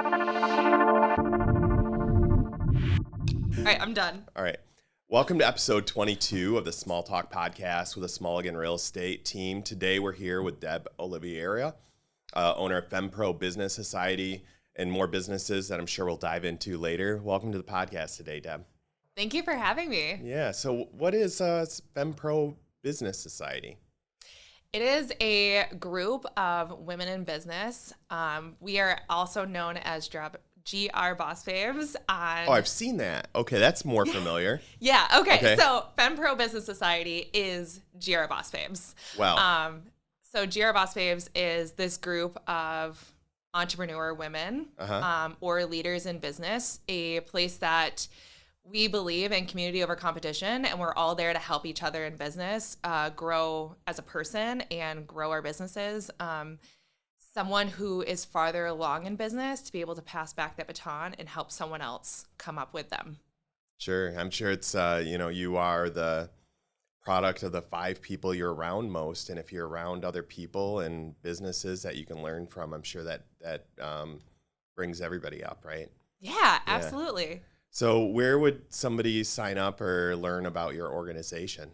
All right, I'm done. All right. Welcome to episode 22 of the Small Talk Podcast with the Smallegan Real Estate team. Today we're here with Deb Oliviara, owner of FemPro Business Society and more businesses that I'm sure we'll dive into later. Welcome to the podcast today, Deb. Thank you for having me. Yeah. So what is FemPro Business Society? It is a group of women in business. We are also known as GR Boss Babes. I've seen that. Okay, that's more familiar. Yeah, okay. So FemPro Business Society is GR Boss Babes. Wow. So GR Boss Babes is this group of entrepreneur women or leaders in business, a place that we believe in community over competition, and we're all there to help each other in business grow as a person and grow our businesses. Someone who is farther along in business to be able to pass back that baton and help someone else come up with them. Sure. I'm sure it's, you are the product of the 5 people you're around most. And if you're around other people and businesses that you can learn from, I'm sure that brings everybody up, right? Yeah, absolutely. So where would somebody sign up or learn about your organization?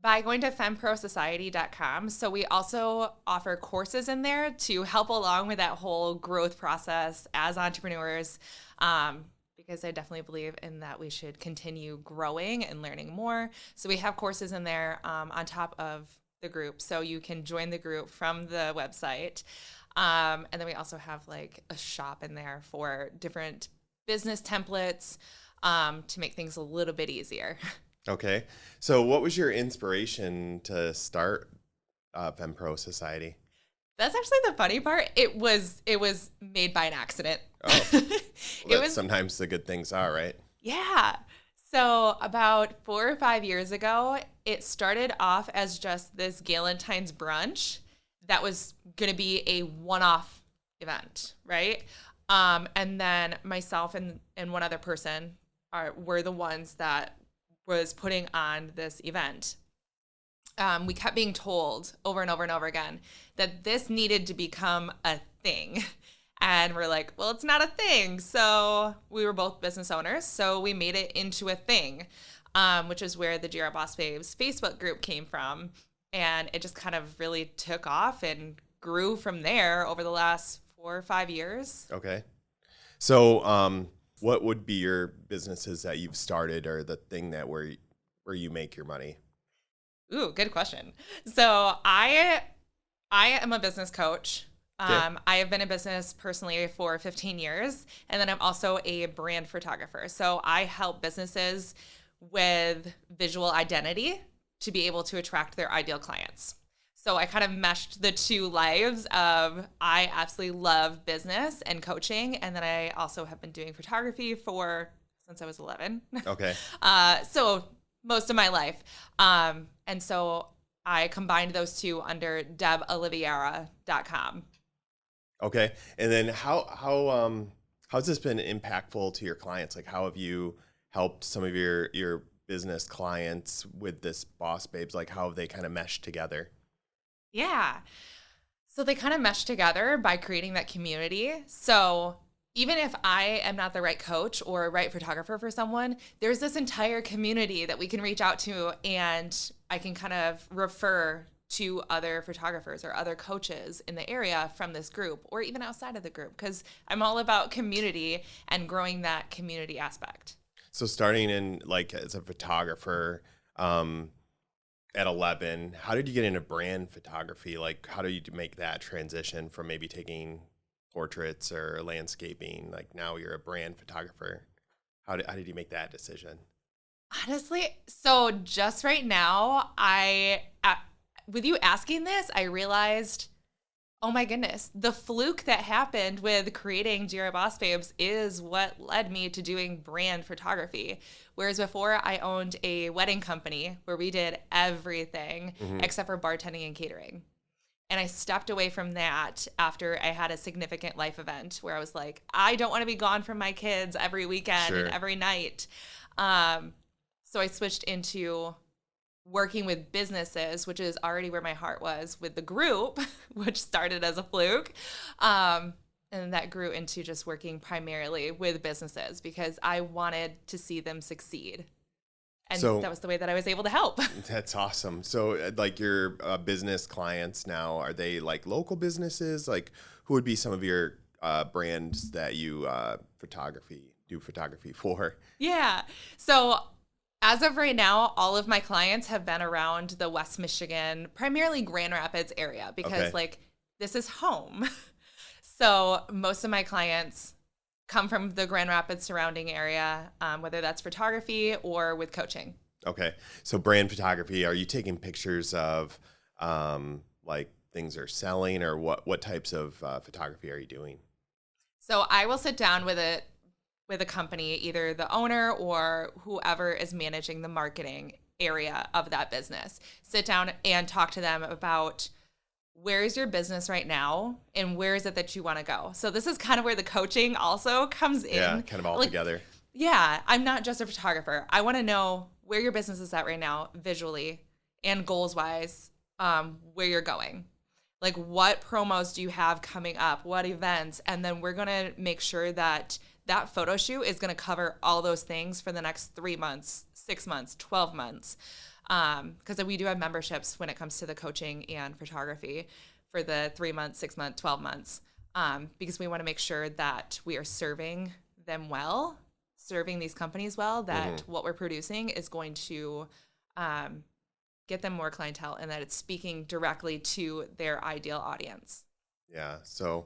By going to femprosociety.com. So we also offer courses in there to help along with that whole growth process as entrepreneurs, because I definitely believe in that we should continue growing and learning more. So we have courses in there on top of the group. So you can join the group from the website. And then we also have like a shop in there for different business templates to make things a little bit easier. Okay. So what was your inspiration to start FemPro Society? That's actually the funny part. It was made by an accident. Oh, well, sometimes the good things are, right? Yeah. So about 4 or 5 years ago, it started off as just this Galentine's brunch that was going to be a one-off event, right? And then myself and one other person were the ones that was putting on this event. We kept being told over and over and over again that this needed to become a thing. And we're like, well, it's not a thing. So we were both business owners. So we made it into a thing, which is where the GR Boss Babes Facebook group came from. And it just kind of really took off and grew from there over the last 4 or 5 years. Okay. So what would be your businesses that you've started or the thing that where you make your money? Ooh, good question. So I am a business coach. I have been in business personally for 15 years, and then I'm also a brand photographer. So I help businesses with visual identity to be able to attract their ideal clients. So I kind of meshed the two lives of I absolutely love business and coaching, and then I also have been doing photography since I was 11. Okay. So most of my life. And so I combined those two under deboliviara.com. Okay. And then how's this been impactful to your clients? Like how have you helped some of your business clients with this Boss Babes? Like how have they kind of meshed together? Yeah. So they kind of mesh together by creating that community. So even if I am not the right coach or right photographer for someone, there's this entire community that we can reach out to, and I can kind of refer to other photographers or other coaches in the area from this group or even outside of the group, because I'm all about community and growing that community aspect. So starting in like as a photographer, at 11, how did you get into brand photography? Like, how do you make that transition from maybe taking portraits or landscaping? Like now you're a brand photographer. How did you make that decision? Honestly, so just right now, with you asking this, I realized, oh my goodness, the fluke that happened with creating GR Boss Babes is what led me to doing brand photography. Whereas before I owned a wedding company where we did everything except for bartending and catering. And I stepped away from that after I had a significant life event where I was like, I don't want to be gone from my kids every weekend and every night. So I switched into working with businesses, which is already where my heart was with the group, which started as a fluke. And that grew into just working primarily with businesses because I wanted to see them succeed. And that was the way that I was able to help. That's awesome. So like your business clients now, are they like local businesses? Like who would be some of your brands that you do photography for? Yeah. So as of right now, all of my clients have been around the West Michigan, primarily Grand Rapids area because like this is home. So most of my clients come from the Grand Rapids surrounding area, whether that's photography or with coaching. Okay. So brand photography, are you taking pictures of like things are selling, or what types of photography are you doing? So I will sit down with a company, either the owner or whoever is managing the marketing area of that business. Sit down and talk to them about where is your business right now and where is it that you want to go? So this is kind of where the coaching also comes in. Yeah, kind of all together. Yeah, I'm not just a photographer. I want to know where your business is at right now visually and goals-wise, where you're going. Like what promos do you have coming up? What events? And then we're going to make sure that photo shoot is going to cover all those things for the next 3 months, 6 months, 12 months. Because we do have memberships when it comes to the coaching and photography for the 3 months, 6 months, 12 months, because we want to make sure that we are serving them well, serving these companies well, that what we're producing is going to get them more clientele and that it's speaking directly to their ideal audience. Yeah. So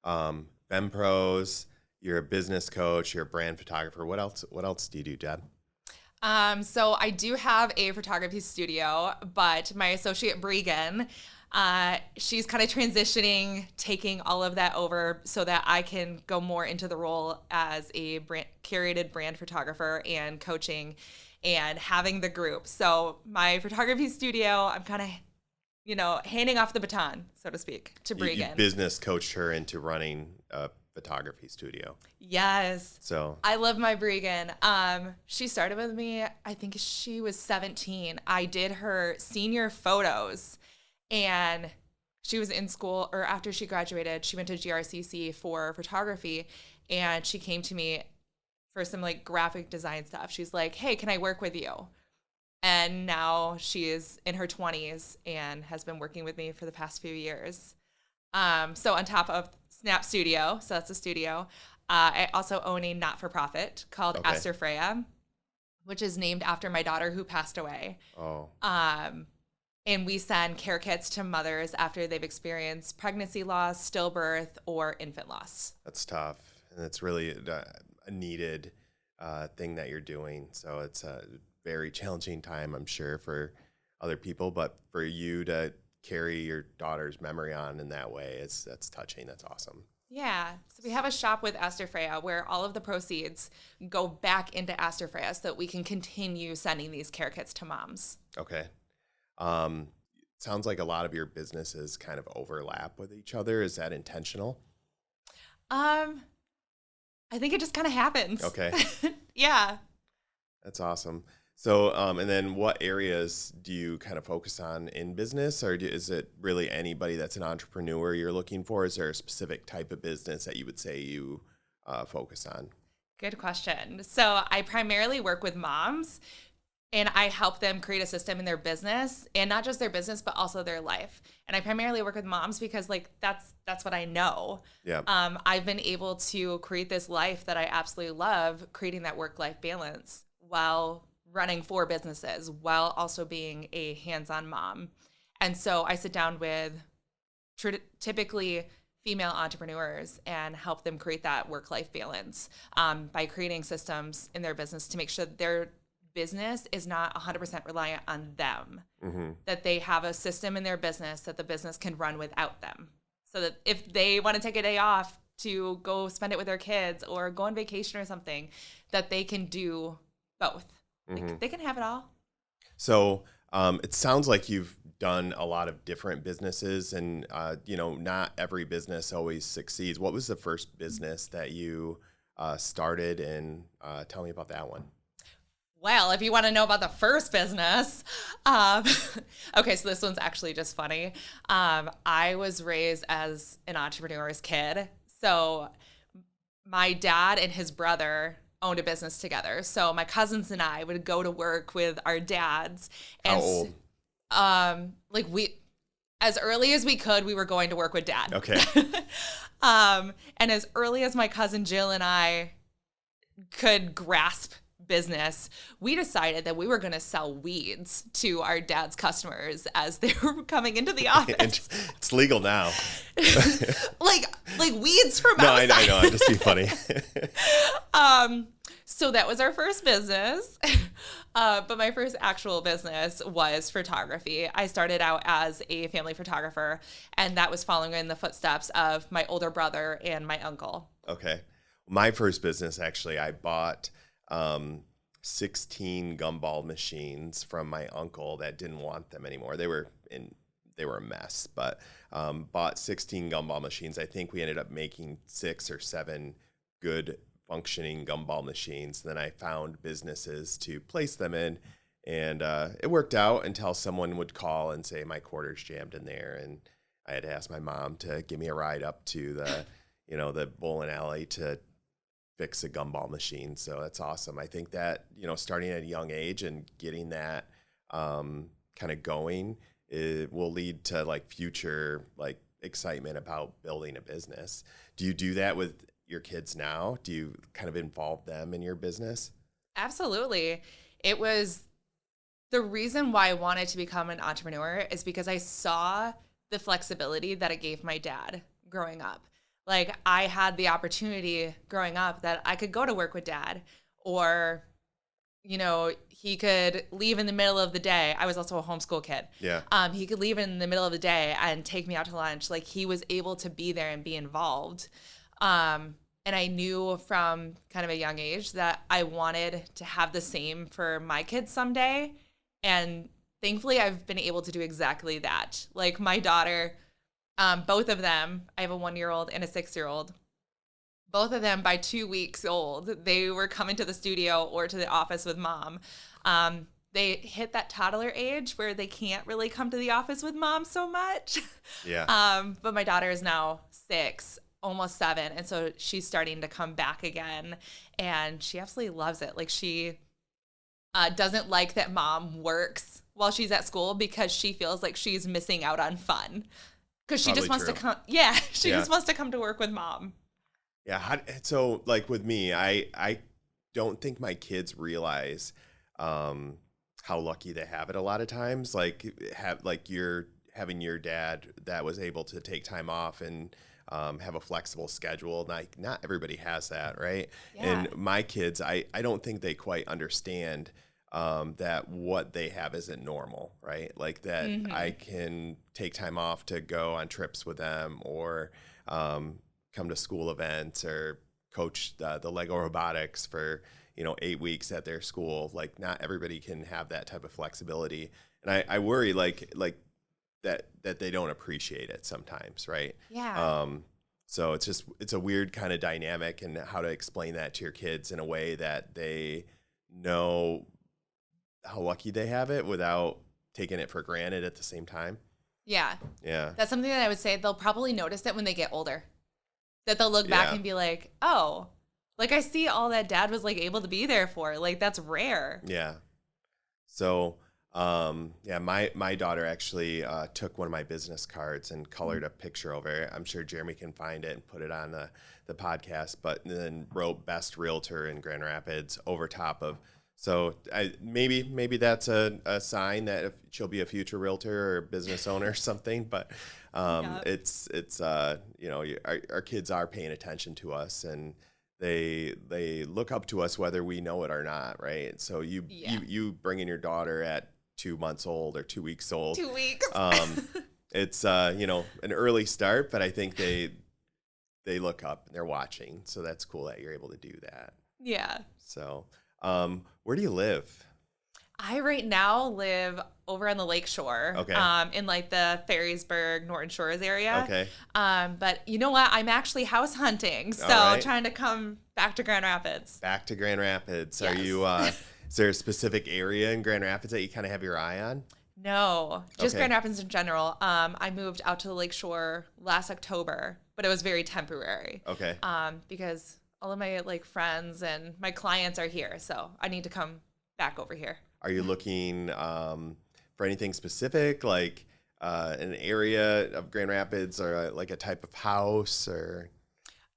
FemPros, you're a business coach, you're a brand photographer. What else do you do, Deb? So I do have a photography studio, but my associate Bregan, she's kind of transitioning, taking all of that over so that I can go more into the role as a curated brand photographer and coaching and having the group. So my photography studio, I'm kind of, handing off the baton, so to speak, to Bregan. You business coached her into running a photography studio. Yes. So I love my Bregan. She started with me, I think she was 17. I did her senior photos and she was in school, or after she graduated, she went to GRCC for photography and she came to me for some like graphic design stuff. She's like, hey, can I work with you? And now she is in her 20s and has been working with me for the past few years. So on top of Snap Studio, so that's a studio, I also own a not-for-profit called Esther Freya, which is named after my daughter who passed away. Oh. And we send care kits to mothers after they've experienced pregnancy loss, stillbirth, or infant loss. That's tough. And it's really a needed thing that you're doing. So it's a very challenging time, I'm sure, for other people. But for you to carry your daughter's memory on in that way, that's touching. That's awesome. Yeah. So we have a shop with Esther Freya where all of the proceeds go back into Esther Freya so that we can continue sending these care kits to moms. Okay. Sounds like a lot of your businesses kind of overlap with each other. Is that intentional? I think it just kind of happens. Okay. Yeah. That's awesome. So, and then what areas do you kind of focus on in business, or is it really anybody that's an entrepreneur you're looking for? Is there a specific type of business that you would say you focus on? Good question. So I primarily work with moms, and I help them create a system in their business, and not just their business, but also their life. And I primarily work with moms because like that's what I know. Yeah. I've been able to create this life that I absolutely love, creating that work-life balance while running 4 businesses, while also being a hands-on mom. And so I sit down with typically female entrepreneurs and help them create that work-life balance by creating systems in their business to make sure that their business is not 100% reliant on them, that they have a system in their business that the business can run without them. So that if they want to take a day off to go spend it with their kids or go on vacation or something, that they can do both. They can have it all. So it sounds like you've done a lot of different businesses, and not every business always succeeds. What was the first business that you started, and tell me about that one? Well, if you want to know about the first business, okay, so this one's actually just funny. I was raised as an entrepreneur's kid. So my dad and his brother owned a business together. So my cousins and I would go to work with our dads. And How old? As early as we could, we were going to work with dad. Okay. And as early as my cousin Jill and I could grasp business, we decided that we were going to sell weeds to our dad's customers as they were coming into the office. It's legal now. like weeds from No, outside. I know. I'm just being funny. So that was our first business. But my first actual business was photography. I started out as a family photographer, and that was following in the footsteps of my older brother and my uncle. Okay. My first business, actually, I bought 16 gumball machines from my uncle that didn't want them anymore. They were a mess, but bought 16 gumball machines. I think we ended up making 6 or 7 good functioning gumball machines. Then I found businesses to place them in, and it worked out until someone would call and say my quarters jammed in there, and I had to ask my mom to give me a ride up to the the bowling alley to fix a gumball machine. So that's awesome. I think that starting at a young age and getting that kind of going, it will lead to like future like excitement about building a business. Do you do that with your kids now? Do you kind of involve them in your business? Absolutely. It was the reason why I wanted to become an entrepreneur is because I saw the flexibility that it gave my dad growing up. Like I had the opportunity growing up that I could go to work with dad, or, he could leave in the middle of the day. I was also a homeschool kid. Yeah. He could leave in the middle of the day and take me out to lunch. Like he was able to be there and be involved. And I knew from kind of a young age that I wanted to have the same for my kids someday. And thankfully I've been able to do exactly that. Like my daughter, both of them, I have a 1-year-old and a 6-year-old. Both of them by 2 weeks old, they were coming to the studio or to the office with mom. They hit that toddler age where they can't really come to the office with mom so much. Yeah. But my daughter is now 6, almost 7. And so she's starting to come back again, and she absolutely loves it. Like she doesn't like that mom works while she's at school because she feels like she's missing out on fun. Because she just wants to come. Yeah, she just wants to come to work with mom. Yeah. So like with me, I don't think my kids realize how lucky they have it a lot of times. You're having your dad that was able to take time off and have a flexible schedule. Like not everybody has that, right? Yeah. And my kids, I don't think they quite understand that what they have isn't normal, right? Like that I can take time off to go on trips with them, or come to school events, or coach the Lego robotics for 8 weeks at their school. Like not everybody can have that type of flexibility, and I worry like that they don't appreciate it sometimes, right? Yeah. So it's a weird kind of dynamic, and how to explain that to your kids in a way that they know how lucky they have it without taking it for granted at the same time. Yeah. Yeah. That's something that I would say they'll probably notice it when they get older. That they'll look back and be like, oh, like I see all that dad was like able to be there for. Like that's rare. Yeah. So, my daughter actually took one of my business cards and colored a picture over it. I'm sure Jeremy can find it and put it on the podcast, but then wrote Best Realtor in Grand Rapids over top of. So maybe that's a sign that if she'll be a future realtor or business owner or something. But it's our kids are paying attention to us, and they look up to us whether we know it or not, right? So you bring in your daughter at 2 months old or 2 weeks old. 2 weeks. It's an early start, but I think they look up and they're watching. So that's cool that you're able to do that. Yeah. So. Where do you live? I right now live over on the lake shore. Okay. In like the Ferrysburg, Norton Shores area. Okay. But you know what? I'm actually house hunting. So trying to come back to Grand Rapids. Back to Grand Rapids. Yes. Are you, is there a specific area in Grand Rapids that you kind of have your eye on? No, just Okay. Grand Rapids in general. I moved out to the lake shore last October. but it was very temporary. Okay. Because all of my like friends and my clients are here, so I need to come back over here. Are you looking for anything specific, like an area of Grand Rapids, or like a type of house, or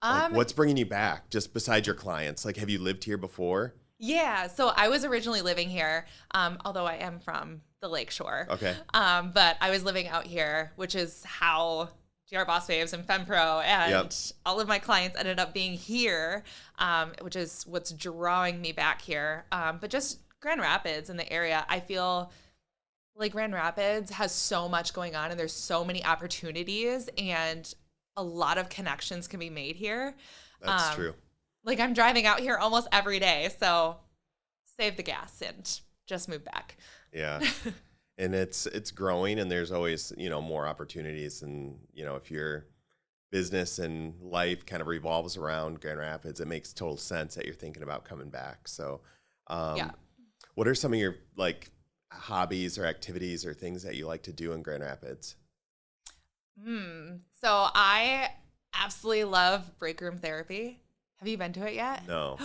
like what's bringing you back? Just besides your clients, like have you lived here before? Yeah, so I was originally living here, although I am from the Lakeshore. Okay. But I was living out here, which is how GR Boss Babes and FemPro and all of my clients ended up being here, which is what's drawing me back here. But just Grand Rapids in the area, I feel like Grand Rapids has so much going on and there's so many opportunities and a lot of connections can be made here. That's true. Like I'm driving out here almost every day, so save the gas and just move back. Yeah. And it's growing and there's always, more opportunities. And, if your business and life kind of revolves around Grand Rapids, it makes total sense that you're thinking about coming back. So, what are some of your like hobbies or activities or things that you like to do in Grand Rapids? So I absolutely love break room therapy. Have you been to it yet? No.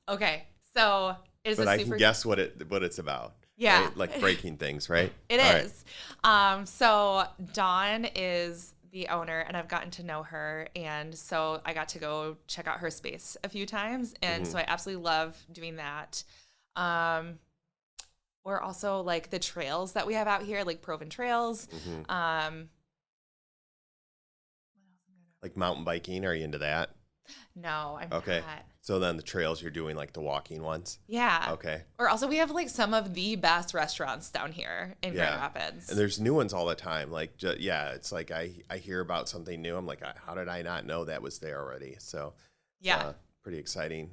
Okay. So it's but I can guess what it's about. Yeah. Right? Like breaking things, right? It is. Right. So Dawn is the owner and I've gotten to know her. And so I got to go check out her space a few times. And so I absolutely love doing that. Or also like the trails that we have out here, like Proven Trails. Like mountain biking, are you into that? No, I'm okay. not. So then the trails you're doing like the walking ones? Yeah. Okay. Or also we have like some of the best restaurants down here in Grand Rapids. And there's new ones all the time. Like, it's like I hear about something new. I'm like, how did I not know that was there already? So pretty exciting.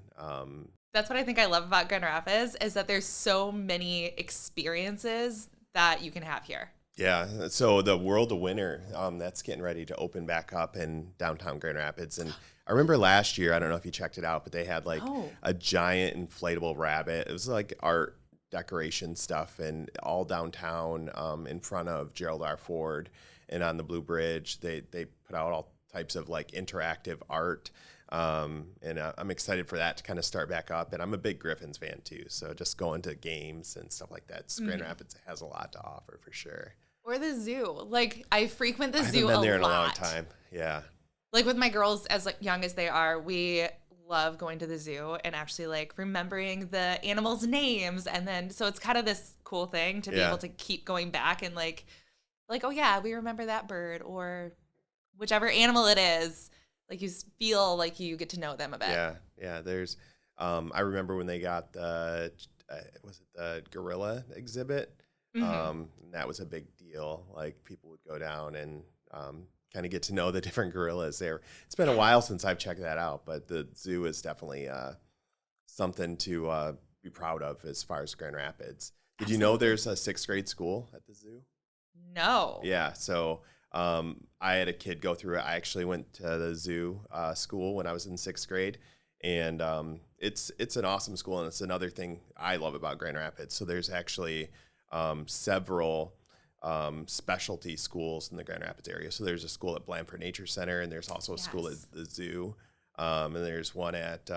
That's what I think I love about Grand Rapids is that there's so many experiences that you can have here. Yeah. So the World of Winter, that's getting ready to open back up in downtown Grand Rapids. And I remember last year, I don't know if you checked it out, but they had like a giant inflatable rabbit. It was like art decoration stuff and all downtown in front of Gerald R. Ford and on the Blue Bridge. They put out all types of like interactive art. And I'm excited for that to kind of start back up. And I'm a big Griffins fan too. So just going to games and stuff like that. Grand Rapids has a lot to offer for sure. Or the zoo. Like I frequent the zoo a lot. I haven't been there in a long time. Yeah. Like with my girls as like young as they are, we love going to the zoo and actually like remembering the animals' names. And then, so it's kind of this cool thing to be able to keep going back and like, oh yeah, we remember that bird or whichever animal it is. Like you feel like you get to know them a bit. Yeah. Yeah. There's, I remember when they got the gorilla exhibit. That was a big deal. Like people would go down and, kind of get to know the different gorillas there. It's been a while since I've checked that out, but the zoo is definitely something to be proud of as far as Grand Rapids. Did you know there's a 6th grade school at the zoo? No. Yeah, so I had a kid go through it. I actually went to the zoo school when I was in 6th grade, and it's an awesome school, and it's another thing I love about Grand Rapids. So there's actually several specialty schools in the Grand Rapids area. So there's a school at Blandford Nature Center, and there's also a school at the zoo, and there's one at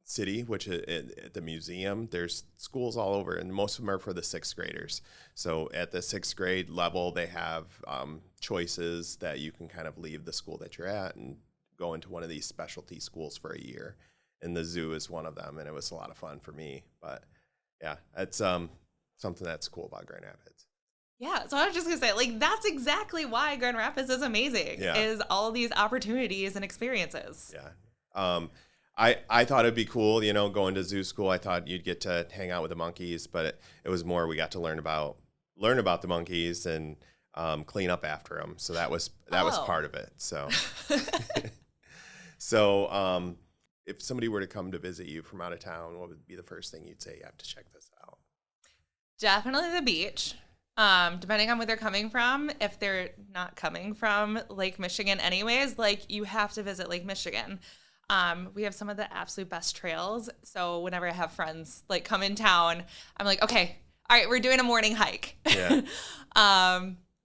City, which is at the museum. There's schools all over, and most of them are for the 6th graders. So at the 6th grade level, they have choices that you can kind of leave the school that you're at and go into one of these specialty schools for a year. And the zoo is one of them, and it was a lot of fun for me. But yeah, it's something that's cool about Grand Rapids. Yeah, so I was just going to say, like, that's exactly why Grand Rapids is amazing, is all these opportunities and experiences. Yeah. I thought it'd be cool, going to zoo school. I thought you'd get to hang out with the monkeys, but it was more we got to learn about the monkeys and clean up after them. So that was part of it. So, if somebody were to come to visit you from out of town, what would be the first thing you'd say? You have to check this out. Definitely the beach. Depending on where they're coming from, if they're not coming from Lake Michigan anyways, like you have to visit Lake Michigan. We have some of the absolute best trails. So whenever I have friends like come in town, I'm like, okay, all right, we're doing a morning hike. Yeah.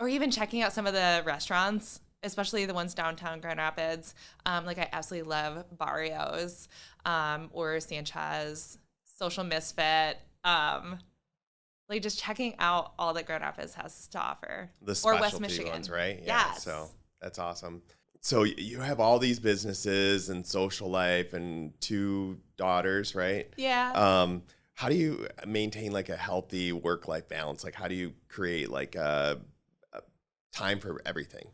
Or even checking out some of the restaurants especially the ones downtown Grand Rapids. Like I absolutely love Barrios or Sanchez, Social Misfit. Like just checking out all that Grand Rapids has to offer. The or West specialty Michigan ones, right? Yeah. Yes. So that's awesome. So you have all these businesses and social life and 2 daughters, right? Yeah. How do you maintain like a healthy work-life balance? Like how do you create like a time for everything?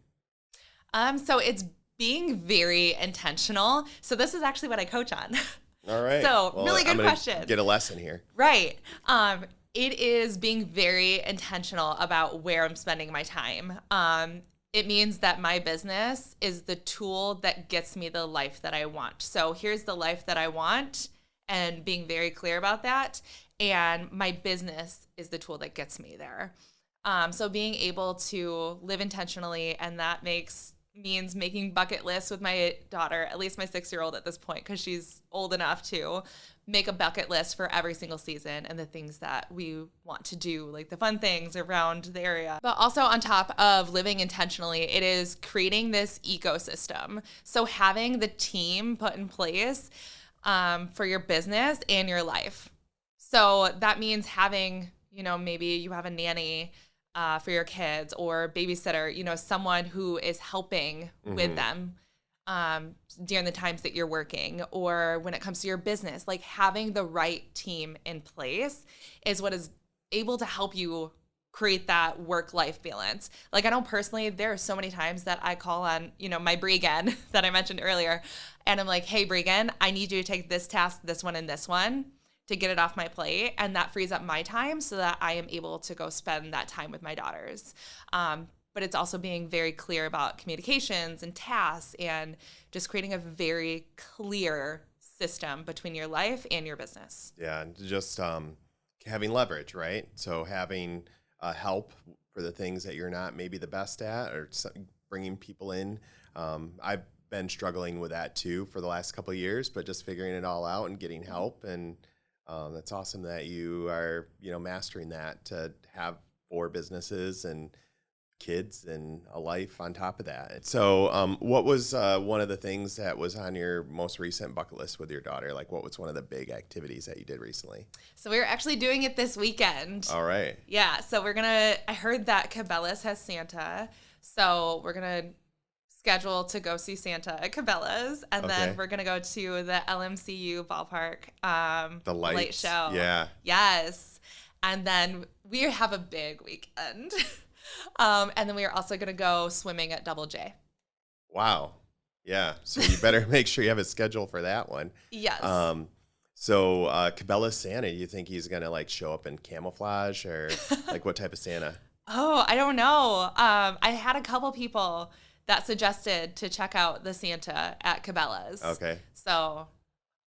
So it's being very intentional. So this is actually what I coach on. All right. So really good I'm gonna question. Get a lesson here. Right. It is being very intentional about where I'm spending my time. It means that my business is the tool that gets me the life that I want. So here's the life that I want, and being very clear about that. And my business is the tool that gets me there. So being able to live intentionally, and that means making bucket lists with my daughter, at least my 6-year-old at this point, because she's old enough to make a bucket list for every single season and the things that we want to do, like the fun things around the area. But also on top of living intentionally, it is creating this ecosystem. So having the team put in place for your business and your life. So that means having, maybe you have a nanny for your kids or babysitter, someone who is helping with them during the times that you're working, or when it comes to your business. Like having the right team in place is what is able to help you create that work-life balance. Like I know personally, there are so many times that I call on, my Bregan that I mentioned earlier, and I'm like, hey Bregan, I need you to take this task, this one, and this one to get it off my plate. And that frees up my time so that I am able to go spend that time with my daughters. But it's also being very clear about communications and tasks and just creating a very clear system between your life and your business. Yeah, and just having leverage, right? So having help for the things that you're not maybe the best at, or bringing people in. I've been struggling with that too for the last couple of years, but just figuring it all out and getting help. And that's awesome that you are, mastering that to have 4 businesses and kids and a life on top of that. So what was one of the things that was on your most recent bucket list with your daughter? Like what was one of the big activities that you did recently? So we were actually doing it this weekend. All right. Yeah. So I heard that Cabela's has Santa. So we're going to schedule to go see Santa at Cabela's. And then we're going to go to the LMCU ballpark. The light show. Yeah. Yes. And then we have a big weekend. And then we are also going to go swimming at Double J. Wow. Yeah. So you better make sure you have a schedule for that one. Yes. So Cabela's Santa, you think he's going to like show up in camouflage, or like what type of Santa? Oh, I don't know. I had a couple people that suggested to check out the Santa at Cabela's. Okay. So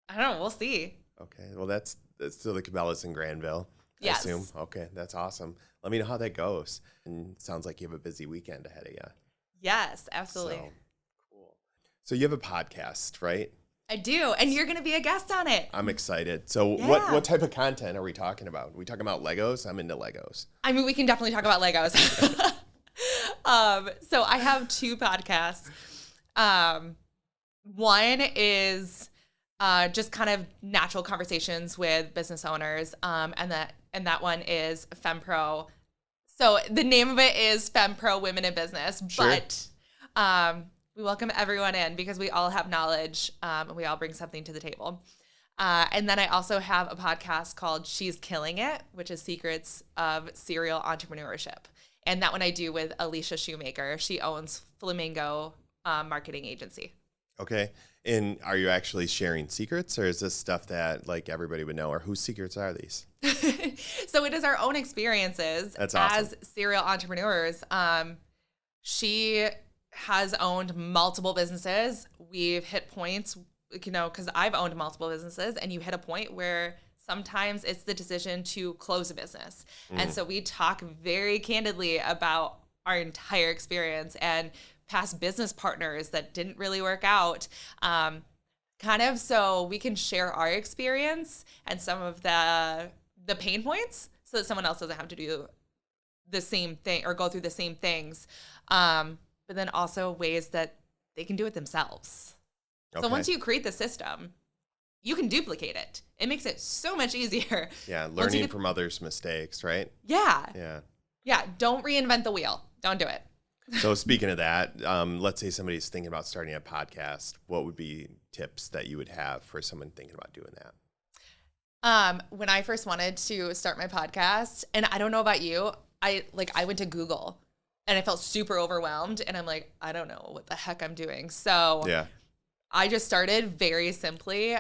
I don't know. We'll see. Okay. Well, that's still the Cabela's in Granville, I Yes. assume. Okay. That's awesome. Let me know how that goes. And it sounds like you have a busy weekend ahead of you. Yes, absolutely. So, cool. So you have a podcast, right? I do. And you're going to be a guest on it. I'm excited. So Yeah. what type of content are we talking about? Are we talking about Legos? I'm into Legos. I mean, we can definitely talk about Legos. So I have 2 podcasts. One is just kind of natural conversations with business owners. And that one is FemPro. So the name of it is FemPro Women in Business. Sure. But we welcome everyone in because we all have knowledge and we all bring something to the table. And then I also have a podcast called She's Killing It, which is Secrets of Serial Entrepreneurship. And that one I do with Alicia Shoemaker. She owns Flamingo Marketing Agency. Okay. And are you actually sharing secrets, or is this stuff that like everybody would know, or whose secrets are these? So it is our own experiences. That's awesome. As serial entrepreneurs. She has owned multiple businesses. We've hit points, because I've owned multiple businesses, and you hit a point where sometimes it's the decision to close a business. And so we talk very candidly about our entire experience and past business partners that didn't really work out, kind of so we can share our experience and some of the pain points so that someone else doesn't have to do the same thing or go through the same things. but then also ways that they can do it themselves. Okay. So once you create the system, you can duplicate it. It makes it so much easier. Yeah, learning from others' mistakes, right? Yeah. Yeah, don't reinvent the wheel. Don't do it. So speaking of that, let's say somebody's thinking about starting a podcast. What would be tips that you would have for someone thinking about doing that? When I first wanted to start my podcast, and I don't know about you, I went to Google and I felt super overwhelmed, and I'm like, I don't know what the heck I'm doing. So yeah. I just started very simply.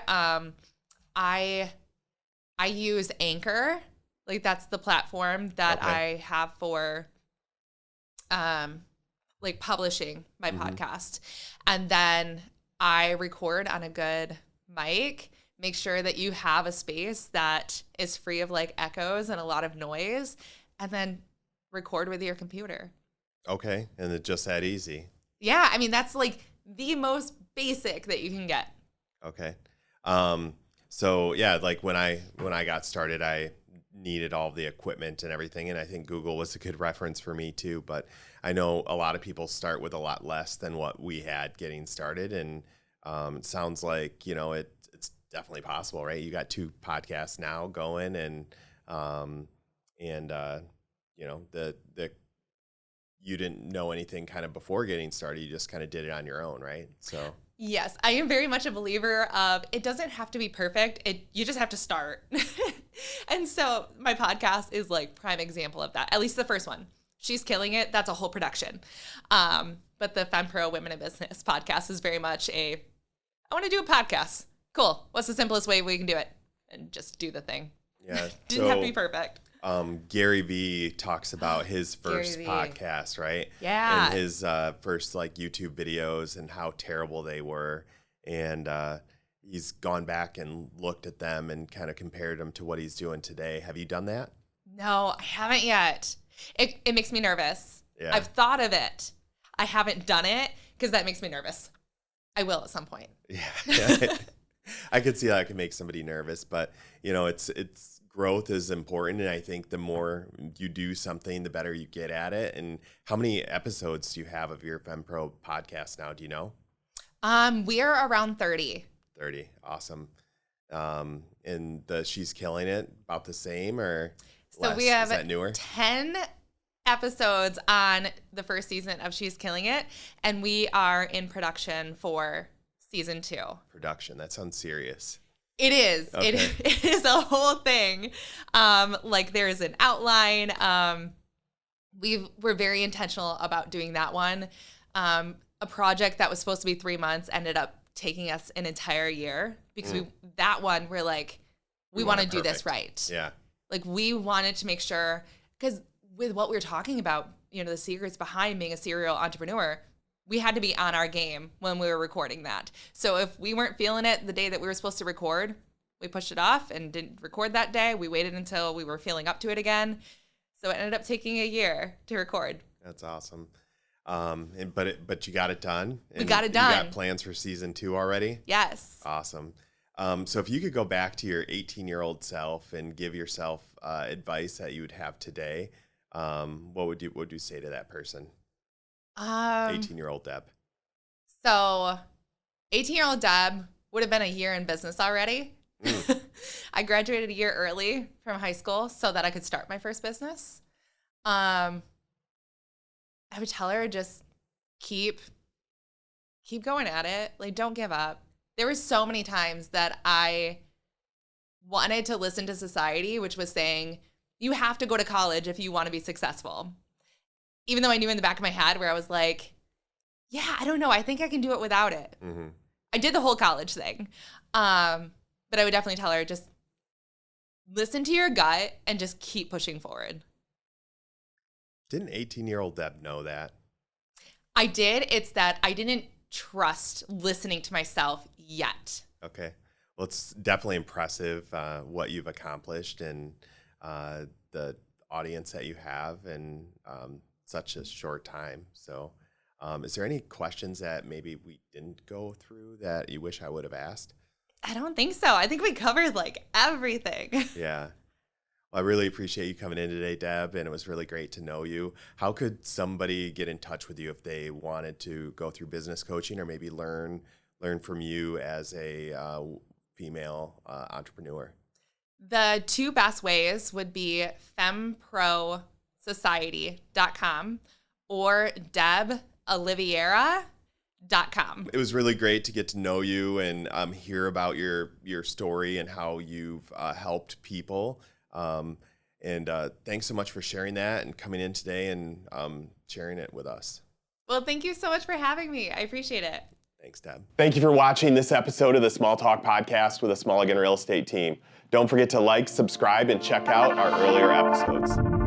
I use Anchor. Like, that's the platform that I have for like publishing my podcast. And then I record on a good mic. Make sure that you have a space that is free of like echoes and a lot of noise, and then record with your computer. Okay. And it's just that easy. Yeah. I mean, that's like the most basic that you can get. Okay. So yeah, like when I got started, I needed all the equipment and everything. And I think Google was a good reference for me too. But I know a lot of people start with a lot less than what we had getting started. And it sounds like, it's definitely possible, right? You got 2 podcasts now going, and you didn't know anything kind of before getting started. You just kind of did it on your own, right? So yes, I am very much a believer of it doesn't have to be perfect. You just have to start. And so my podcast is like prime example of that. At least the first one. She's killing it. That's a whole production. But the FemPro Women in Business podcast is very much I want to do a podcast. Cool. What's the simplest way we can do it? And just do the thing. Yeah. Didn't have to be perfect. Gary Vee talks about his first podcast, right? Yeah. And his first like YouTube videos and how terrible they were. And he's gone back and looked at them and kind of compared them to what he's doing today. Have you done that? No, I haven't yet. It makes me nervous. Yeah. I've thought of it. I haven't done it because that makes me nervous. I will at some point. Yeah. I could see how it can make somebody nervous, but it's growth is important. And I think the more you do something, the better you get at it. And how many episodes do you have of your FemPro podcast now? Do you know? We are around 30. 30. Awesome. And She's Killing It about the same or less? So we have Is that newer? 10 episodes on the first season of She's Killing It, and we are in production for season 2. Production. That sounds serious. It is. Okay. It is a whole thing. Like there is an outline. We're very intentional about doing that one. A project that was supposed to be 3 months ended up taking us an entire year because we're like, we want to do this right. Yeah. Like we wanted to make sure, because with what we were talking about, the secrets behind being a serial entrepreneur, we had to be on our game when we were recording that. So if we weren't feeling it the day that we were supposed to record, we pushed it off and didn't record that day. We waited until we were feeling up to it again. So it ended up taking a year to record. That's awesome. But you got it done. We got it done. You got plans for season 2 already? Yes. Awesome. So if you could go back to your 18-year-old self and give yourself advice that you would have today, what would you say to that person? 18-year-old Deb. So 18-year-old Deb would have been a year in business already. I graduated a year early from high school so that I could start my first business. I would tell her just keep going at it. Like, don't give up. There were so many times that I wanted to listen to society, which was saying, you have to go to college if you want to be successful. Even though I knew in the back of my head where I was like, yeah, I don't know. I think I can do it without it. Mm-hmm. I did the whole college thing. But I would definitely tell her, just listen to your gut and just keep pushing forward. Didn't 18-year-old Deb know that? I did. It's that I didn't trust listening to myself yet. Okay. Well, it's definitely impressive what you've accomplished and the audience that you have in such a short time. So is there any questions that maybe we didn't go through that you wish I would have asked? I don't think so. I think we covered like everything. Yeah. I really appreciate you coming in today, Deb, and it was really great to know you. How could somebody get in touch with you if they wanted to go through business coaching or maybe learn from you as a female entrepreneur? The two best ways would be FemProSociety.com or Deb Oliviara.com. It was really great to get to know you and hear about your story and how you've helped people. And thanks so much for sharing that and coming in today and sharing it with us. Well, thank you so much for having me. I appreciate it. Thanks, Deb. Thank you for watching this episode of the Small Talk Podcast with the Smallegan Real Estate team. Don't forget to like, subscribe, and check out our earlier episodes.